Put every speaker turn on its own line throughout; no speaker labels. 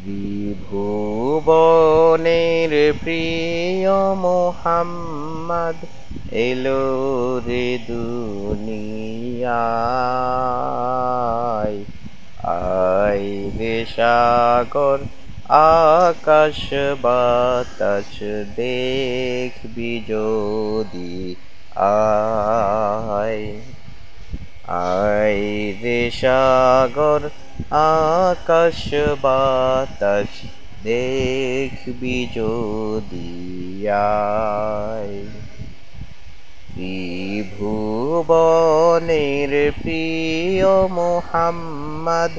ত্রিভুবনের প্রিয় মোহাম্মদ এলো রে দুনিয়ায়। আয় রে সাগর আকাশ বাতাস দেখবি যদি আয়। আয় রে সাগর আকাশ বাতাস দেখবি যদি আয়। ত্রিভুবনের প্রিয় মোহাম্মদ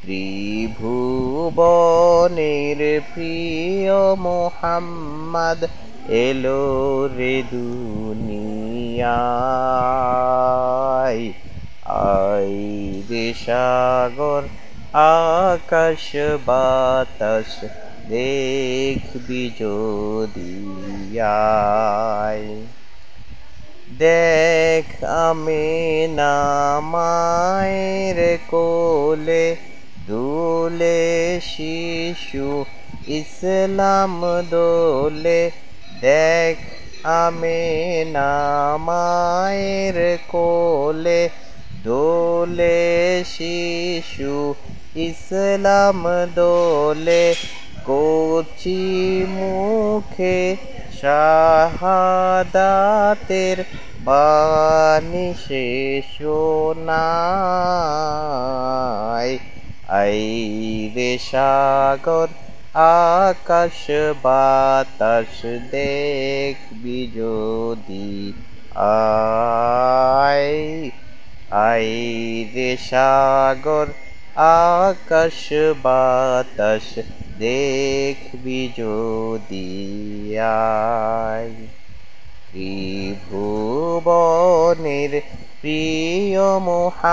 ত্রিভুবনের প্রিয় মোহাম্মদ এলো রে দুনিয়ায়। আয় রে সাগর আকাশ বাতাস দেখবি যদি আয়। দেখ আমিনা মায়ের কোলে দুলে শিশু ইসলাম দোলে। দেখ আমিনা মায়ের কোলে দোলে শিশু ইসলাম দোলে। কচি মুখে শাহাদাতের বাণী সে শোনায়। আই রে সাগর আকাশ বাতাস দেখবি যদি আয়। আই রে সাগর আকাশ বাতাস দেখবি যদি আয়। ত্রিভুবনের প্রিয় মোহাম্মদ